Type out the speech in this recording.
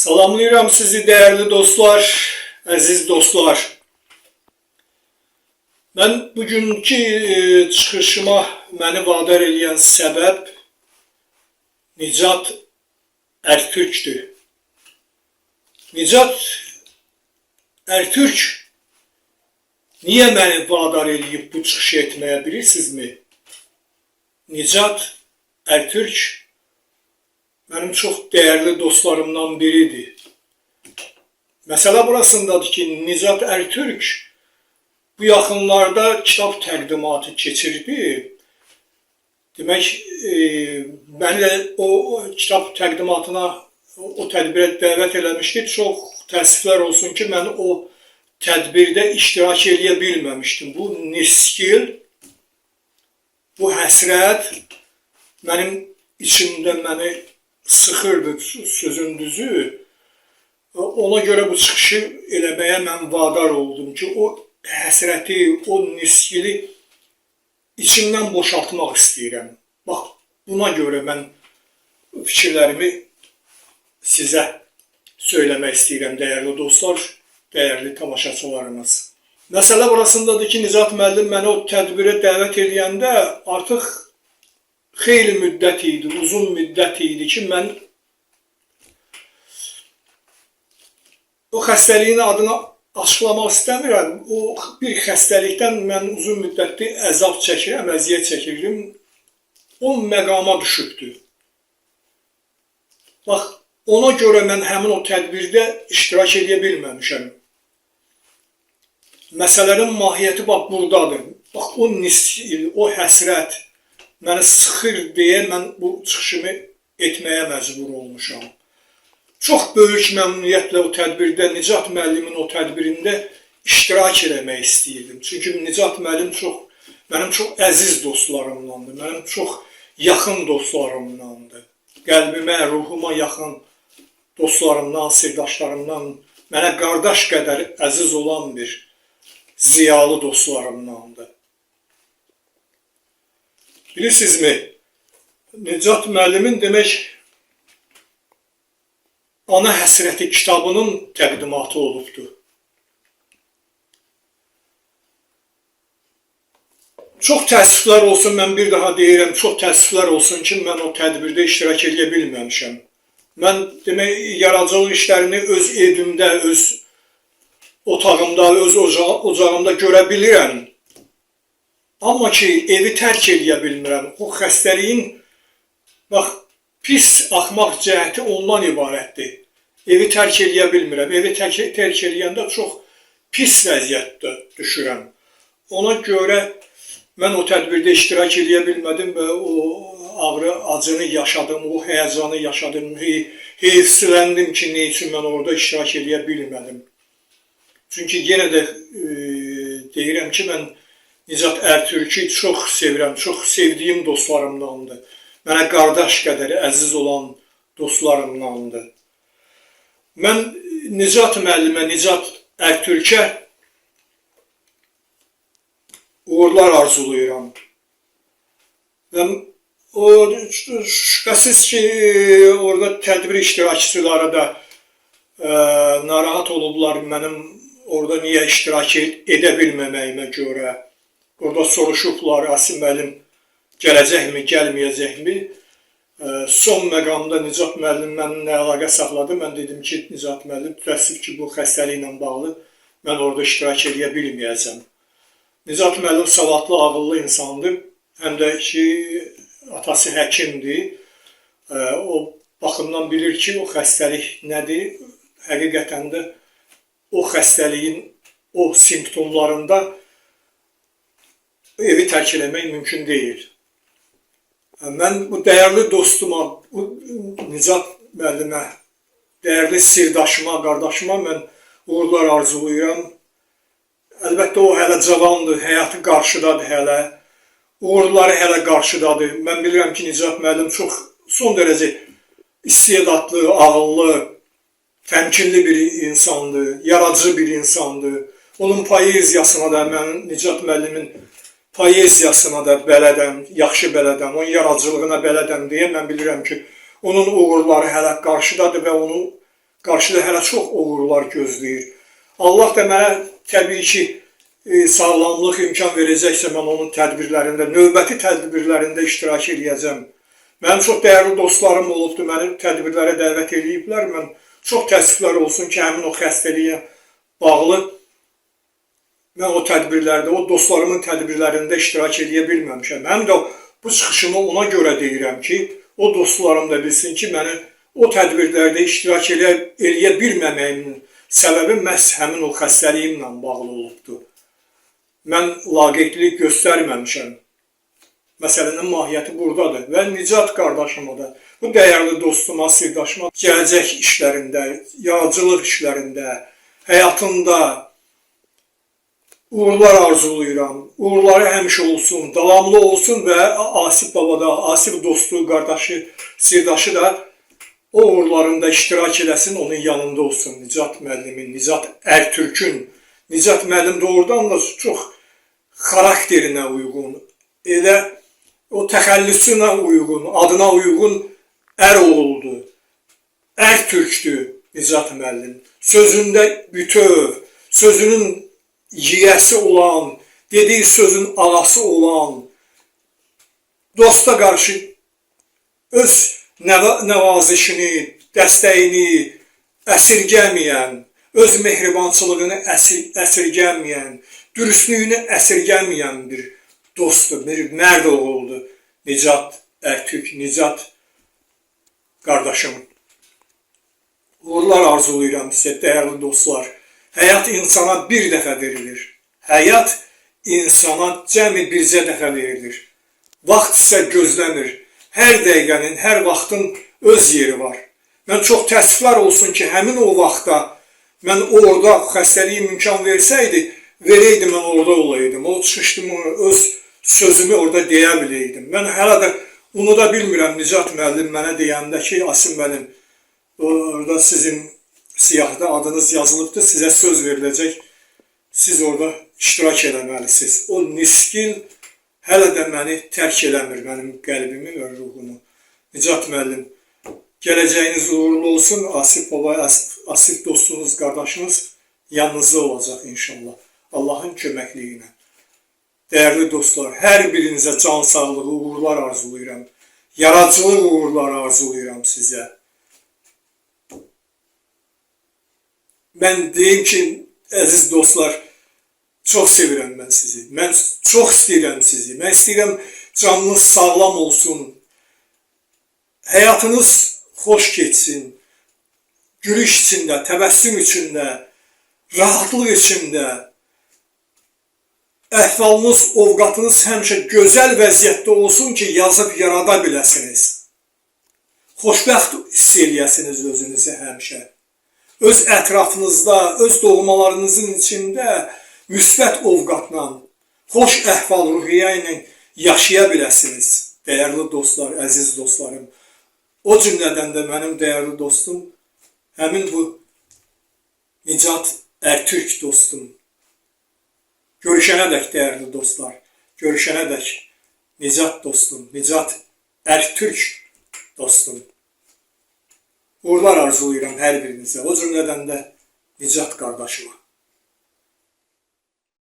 Salamlayıram sizi değerli dostlar, aziz dostlar. Ben bugünkü çıxışıma məni vadar edən səbəb Nicat Ertürk'dür. Nicat Ertürk niye məni vadar eləyib bu çıxışı etməyə bilirsinizmi? Nicat Ertürk benim çok değerli dostlarımdan biridir. Mesele burasındadır ki, Nicat Ertürk bu yaxınlarda kitap təqdimatı keçirdi. Demək, beni de o kitap təqdimatına, o tədbirə dəvət eləmişdi. Çox təəssüflər olsun ki, mən o tədbirdə iştirak edə bilməmişdim. Bu niskil, bu həsrət mənim içimdə məni sıxırdı, sözün düzü. Ona göre bu çıxışı eləməyə mən vadar oldum ki, o həsrəti, o niskili içimdən boşaltmaq istəyirəm. Bax, buna göre mən fikirlərimi sizə söyləmək istəyirəm, dəyərli dostlar, dəyərli tamaşaçılarımız. Məsələ burasındadır ki, Nicat müəllim məni o tədbirə dəvət edəndə artıq xeyli müddət idi, uzun müddət idi ki, mən o xəstəliyin adını açıqlamaq istəmirəm. O bir xəstəlikdən mən uzun müddətli əzab çəkirəm, əziyyət çəkirdim. O məqama düşübdür. Bax, ona görə mən həmin o tədbirdə iştirak edə bilməmişəm. Məsələnin mahiyyəti bax buradadır. Bax, o niskil, o həsrət məni sıxır deyə mən bu çıxışımı etməyə məcbur olmuşam. Çox böyük məmnuniyyətlə o tədbirdə, Nicat müəllimin o tədbirində iştirak eləmək istəyirdim. Çünki Nicat müəllim mənim çox əziz dostlarımdandır, mənim çox yaxın dostlarımdandır. Qəlbimə, ruhuma yaxın dostlarımdan, sirdaşlarımdan, mənə qardaş qədər əziz olan bir ziyalı dostlarımdandır. Bilirsinizmi, Nicat müəllimin demək Ana Həsrəti kitabının təqdimatı olubdur. Çox təəssüflər olsun, mən bir daha deyirəm, çox təəssüflər olsun ki, mən o tədbirdə iştirak edə bilməmişəm. Mən demək, yaradıcılıq işlərini öz evimdə, öz otağımda, öz ocağımda görə bilirəm. Amma ki, evi tərk edə bilmirəm. O xəstəliyin, bax, pis axmaq cəhəti ondan ibarətdir. Evi tərk edə bilmirəm. Evi tərk edəndə çox pis vəziyyətdə düşürəm. Ona görə mən o tədbirdə iştirak edə bilmədim və o ağrı, acını yaşadım, o həyəcanı yaşadım. Heyfsiləndim ki, ne üçün mən orada iştirak edə bilmədim. Çünki yenə də deyirəm ki, mən Nicat Ertürk'ü çox sevirəm, çox sevdiyim dostlarımdandır. Mənə qardaş qədər əziz olan dostlarımdandır. Mən Nicat müəllimə, Nicat Ertürk'ə uğurlar arzulayıram. Və o şübhəsiz ki, orada tədbir iştirakçıları da narahat olublar mənim orada niyə iştirak edə bilməməyimə görə. Orada soruşublar, Asim müəllim gələcəkmi, gəlməyəcəkmi? Son məqamda Nicat müəllim mənimlə əlaqə saxladı. Mən dedim ki, Nicat müəllim, təəssüf ki, bu xəstəliklə bağlı mən orada iştirak edə bilməyəcəm. Nicat müəllim savadlı, ağıllı insandır. Həm də ki, atası həkimdir. O baxımdan bilir ki, o xəstəlik nədir? Həqiqətən də o xəstəliyin o simptomlarında evi tərk eləmək mümkün deyil. Mən bu dəyərli dostuma, bu Nicat müəllimə, dəyərli sirdaşıma, qardaşıma mən uğurlar arzulayıram. Əlbəttə o hələ cavandır, həyatı qarşıdadır hələ. Uğurları hələ qarşıdadır. Mən bilirəm ki, Nicat müəllim çox son dərəcə istedadlı, ağıllı, təmkinli bir insandır, yaradıcı bir insandır. Onun poeziyasına da, mən Nicat müəllimin poeziyasına da bələdəm, yaxşı bələdəm, onun yaradıcılığına bələdəm deyə mən bilirəm ki, onun uğurları hələ qarşıdadır və onu Qarşıda hələ çox uğurlar gözləyir. Allah da mənə təbii ki, sağlamlıq imkan verəcəksə mən onun tədbirlərində, növbəti tədbirlərində iştirak edəcəm. Mənim çox dəyərli dostlarım olubdur, məni tədbirlərə dəvət ediblər. Mən çox təəssüflər olsun ki, həmin o xəstəliyə bağlı mən o tədbirlərdə, o dostlarımın tədbirlərində iştirak edə bilməmişəm. Həm də bu çıxışımı ona görə deyirəm ki, o dostlarım da bilsin ki, məni o tədbirlərdə iştirak edə bilməməyimin səbəbi məhz həmin o xəstəliyimlə bağlı olubdur. Mən laqeydlik göstərməmişəm. Məsələnin mahiyyəti buradadır və Nicat qardaşıma da, bu dəyərli dostuma, sirdaşıma gələcək işlərində, yaradıcılıq işlərində, həyatında uğurlar arzulayıram. Uğurları həmişə olsun, davamlı olsun və Asif baba da, Asif dostu, qardaşı, sirdaşı da o uğurlarında iştirak eləsin, onun yanında olsun. Nicat müəllimin, Nicat Ərtürkün. Nicat müəllim doğrudan da çox xarakterinə uyğun, elə o təxəllüsünə uyğun, adına uyğun oğuldur. Ərtürkdür Nicat müəllim. Sözündə bütöv, sözünün yiyəsi olan, dediği sözün ağası olan, dosta qarşı öz nəvazişini, dəstəyini əsirgəməyən, öz mehribançılığını əsirgəməyən, dürüstlüyünü əsirgəməyən bir dostdur, bir mərd oğuldur Nicat Ərtürk, Nicat qardaşım. Uğurlar arzulayıram sizə, dəyərli dostlar. Həyat insana bir dəfə verilir. Həyat insana cəmi bircə dəfə verilir. Vaxt isə gözləmir. Hər dəqiqənin, hər vaxtın öz yeri var. Mən çox təəssüflər olsun ki, həmin o vaxtda mən orada xəstəliyim imkan versəydi, verəydim, mən orada olaydım. O çıxışdım, öz sözümü orada deyə biləydim. Mən hələ də unuda bilmirəm Nicat müəllim mənə deyəndə ki, Asim müəllim, orada sizin siyahıda adınız yazılıbdır, sizə söz veriləcək, siz orada iştirak eləməlisiniz. O niskil hələ də məni tərk eləmir, mənim qəlbimi və ruhumu. Nicat müəllim, gələcəyiniz uğurlu olsun, Asif baba, Asif dostunuz, qardaşınız yanınızda olacaq inşallah, Allahın köməkliyi ilə. Dəyərli dostlar, hər birinizə can sağlığı, uğurlar arzulayıram, yaradıcılıq uğurlar arzulayıram sizə. Mən deyim ki, əziz dostlar, çox sevirəm mən sizi. Mən çox istəyirəm sizi. Mən istəyirəm canınız sağlam olsun. Həyatınız xoş keçsin. Gülüş içində, təbəssüm içində, rahatlıq içində. Əhvalınız, ovqatınız həmişə gözəl vəziyyətdə olsun ki, yazıb yarada biləsiniz. Xoşbəxt hiss eləyəsiniz özünüzü həmişə. Öz ətrafınızda, öz doğmalarınızın içində müsbət ovqatla, xoş əhval-ruhiyyə ilə yaşaya biləsiniz. Dəyərli dostlar, əziz dostlarım. O cümlədən də mənim dəyərli dostum, həmin bu Nicat Ərtürk dostum. Görüşənə dək dəyərli dostlar, görüşənə dək Nicat dostum, Nicat Ərtürk dostum. Uğurlar arzulayıram hər birinizə, o cümlədən də Nicat qardaşıma.